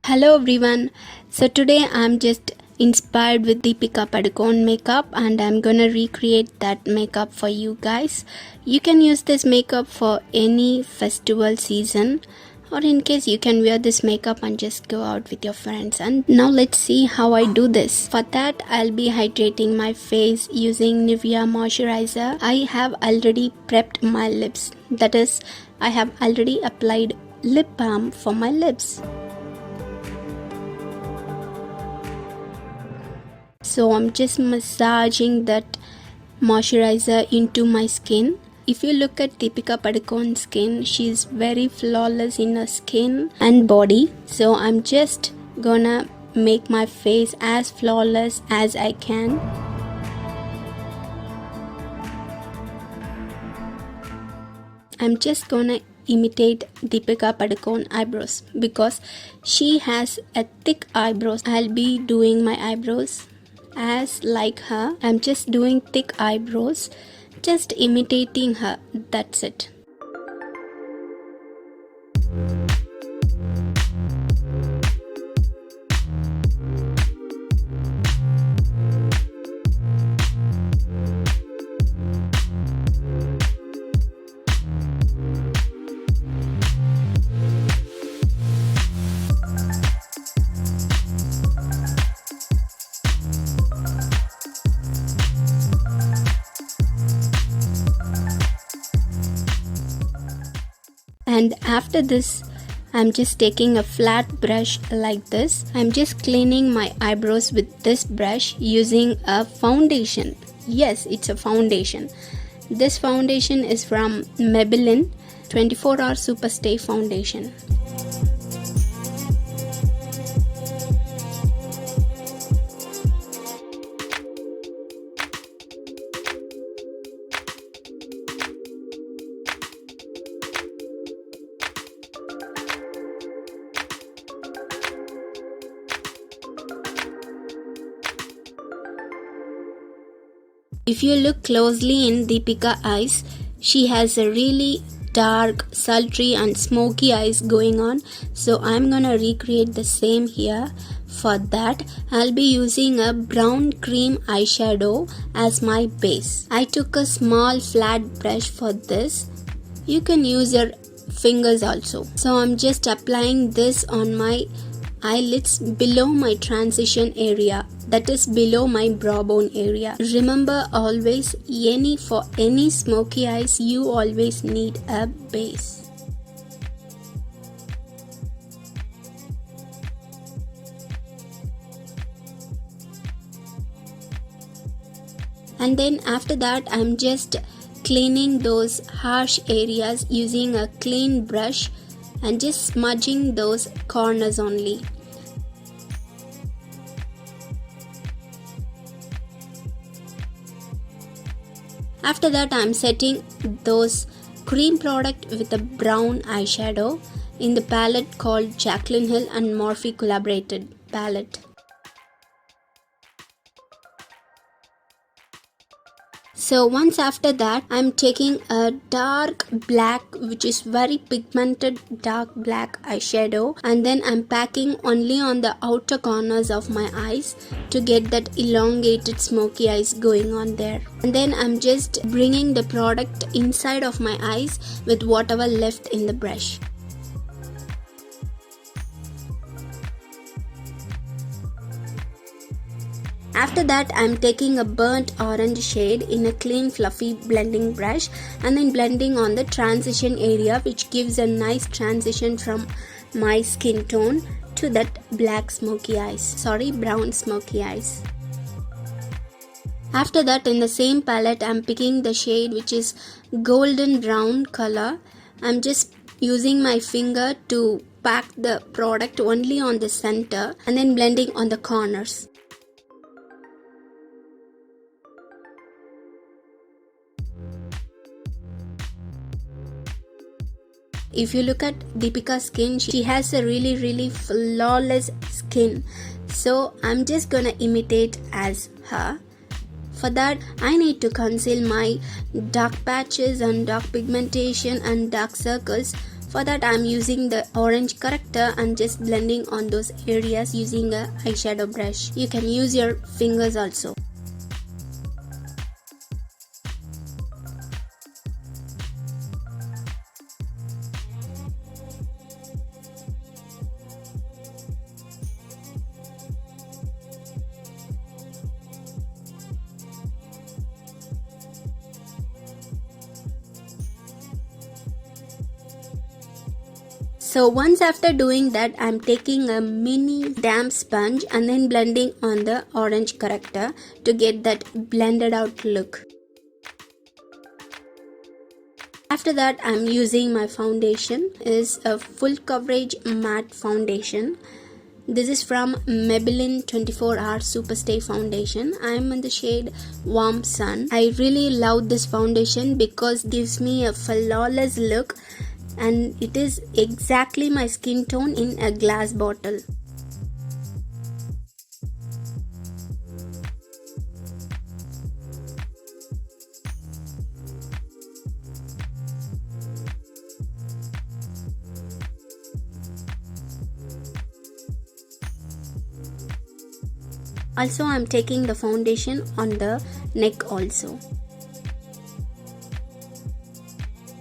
Hello everyone. So today I'm just inspired with Deepika Padukone makeup and I'm gonna recreate that makeup for you guys. You can use this makeup for any festival season, or in case you can wear this makeup and just go out with your friends. And now let's see how I do this. For that I'll be hydrating my face using Nivea moisturizer. I have already prepped my lips. That is, I have already applied lip balm for my lips. So I'm just massaging that moisturizer into my skin. If you look at Deepika Padukone's skin, she's very flawless in her skin and body. So I'm just gonna make my face as flawless as I can. I'm just gonna imitate Deepika Padukone eyebrows because she has a thick eyebrows. I'll be doing my eyebrows as like her. I'm just doing thick eyebrows, just imitating her. That's it. And after this, I'm just taking a flat brush like this. I'm just cleaning my eyebrows with this brush using a foundation. Yes, it's a foundation. This foundation is from Maybelline 24-hour Superstay foundation. If you look closely in Deepika's eyes, she has a really dark, sultry and smoky eyes going on. So I'm gonna recreate the same here. For that, I'll be using a brown cream eyeshadow as my base. I took a small flat brush for this. You can use your fingers also. So I'm just applying this on my eyelids below my transition area, that is below my brow bone area. Remember always, for any smoky eyes, you always need a base. And then after that, I'm just cleaning those harsh areas using a clean brush and just smudging those corners only. After that, I'm setting those cream product with a brown eyeshadow in the palette called Jaclyn Hill and Morphe collaborated palette. So once after that, I'm taking a dark black, which is very pigmented dark black eyeshadow, and then I'm packing only on the outer corners of my eyes to get that elongated smoky eyes going on there. And then I'm just bringing the product inside of my eyes with whatever left in the brush. After that, I'm taking a burnt orange shade in a clean fluffy blending brush and then blending on the transition area, which gives a nice transition from my skin tone to that brown smoky eyes. After that, in the same palette, I'm picking the shade which is golden brown color. I'm just using my finger to pack the product only on the center and then blending on the corners. If you look at Deepika's skin, she has a really flawless skin. So I'm just gonna imitate as her. For that, I need to conceal my dark patches and dark pigmentation and dark circles. For that I'm using the orange corrector and just blending on those areas using a eyeshadow brush. You can use your fingers also. So once after doing that, I'm taking a mini damp sponge and then blending on the orange corrector to get that blended out look. After that, I'm using my foundation. Is a full coverage matte foundation. This is from Maybelline 24 Hour Superstay Foundation. I'm in the shade Warm Sun. I really love this foundation because it gives me a flawless look and it is exactly my skin tone in a glass bottle. Also, I'm taking the foundation on the neck also.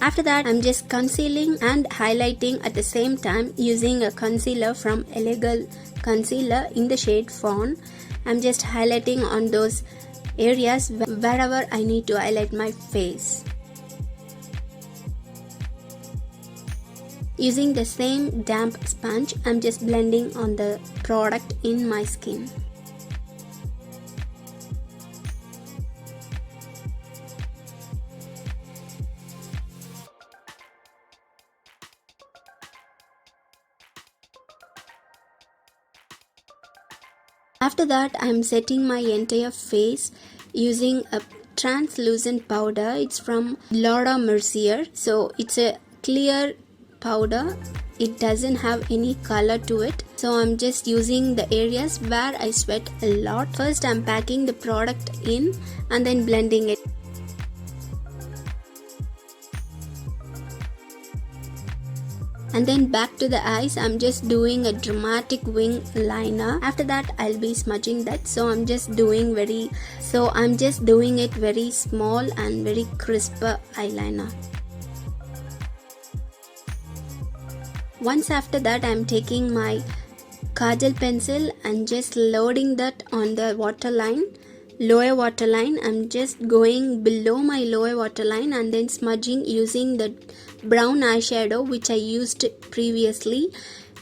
After that, I'm just concealing and highlighting at the same time using a concealer from Elegal Concealer in the shade Fawn. I'm just highlighting on those areas wherever I need to highlight my face. Using the same damp sponge, I'm just blending on the product in my skin. After that, I'm setting my entire face using a translucent powder. It's from Laura Mercier. So it's a clear powder. It doesn't have any color to it. So I'm just using the areas where I sweat a lot. First, I'm packing the product in and then blending it. And then back to the eyes, I'm just doing a dramatic wing liner. After that, I'll be smudging that. So I'm just doing it very small and very crisp eyeliner. Once after that, I'm taking my kajal pencil and just loading that on the waterline. Lower waterline, I'm just going below my lower waterline and then smudging using the brown eyeshadow which I used previously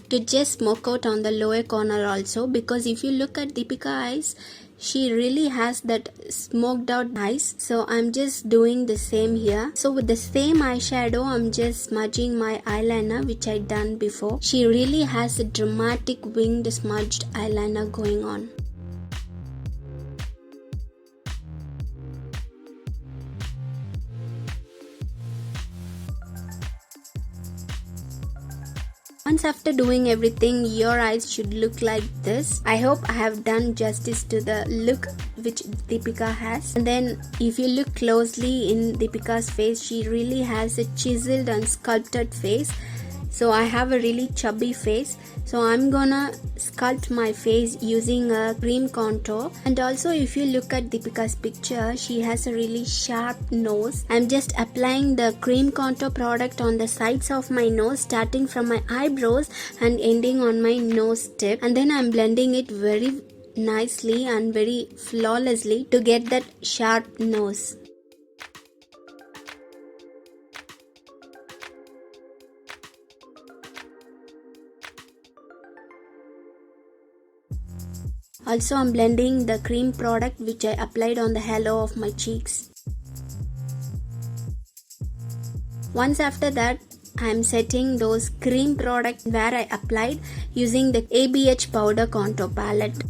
to just smoke out on the lower corner also, because if you look at Deepika eyes, she really has that smoked out eyes. So I'm just doing the same here. So with the same eyeshadow, I'm just smudging my eyeliner which I done before. She really has a dramatic winged smudged eyeliner going on. Once after doing everything, your eyes should look like this. I hope I have done justice to the look which Deepika has. And then if you look closely in Deepika's face, she really has a chiseled and sculpted face. So I have a really chubby face. So I'm gonna sculpt my face using a cream contour. And also if you look at Deepika's picture, she has a really sharp nose. I'm just applying the cream contour product on the sides of my nose, starting from my eyebrows and ending on my nose tip. And then I'm blending it very nicely and very flawlessly to get that sharp nose. Also, I'm blending the cream product which I applied on the halo of my cheeks. Once after that, I'm setting those cream product where I applied using the ABH powder contour palette.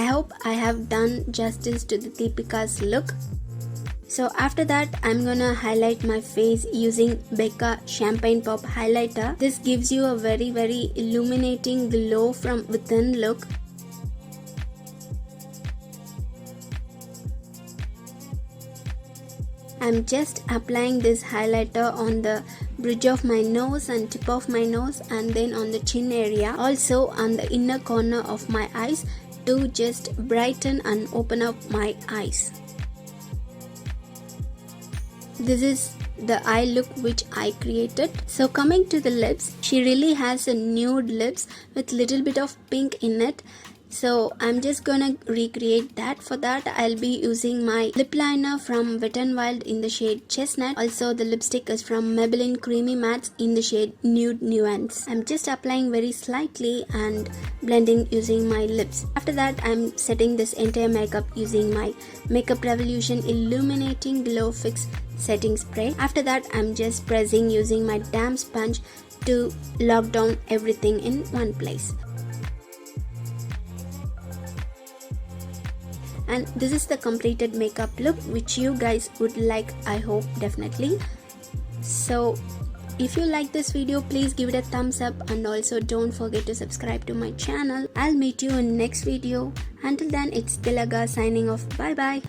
I hope I have done justice to the Deepika's look. So after that, I'm gonna highlight my face using Becca Champagne Pop Highlighter. This gives you a very illuminating glow from within look. I'm just applying this highlighter on the bridge of my nose and tip of my nose, and then on the chin area, also on the inner corner of my eyes, to just brighten and open up my eyes. This is the eye look which I created. So coming to the lips, she really has a nude lips with little bit of pink in it. So I'm just gonna recreate that. For that, I'll be using my lip liner from Wet n Wild in the shade Chestnut. Also the lipstick is from Maybelline Creamy Mattes in the shade Nude Nuance. I'm just applying very slightly and blending using my lips. After that, I'm setting this entire makeup using my Makeup Revolution Illuminating Glow Fix Setting Spray. After that, I'm just pressing using my damp sponge to lock down everything in one place. And this is the completed makeup look which you guys would like, I hope, definitely. So if you like this video, please give it a thumbs up, and also don't forget to subscribe to my channel. I'll meet you in next video. Until then, it's Tilaga signing off. Bye bye.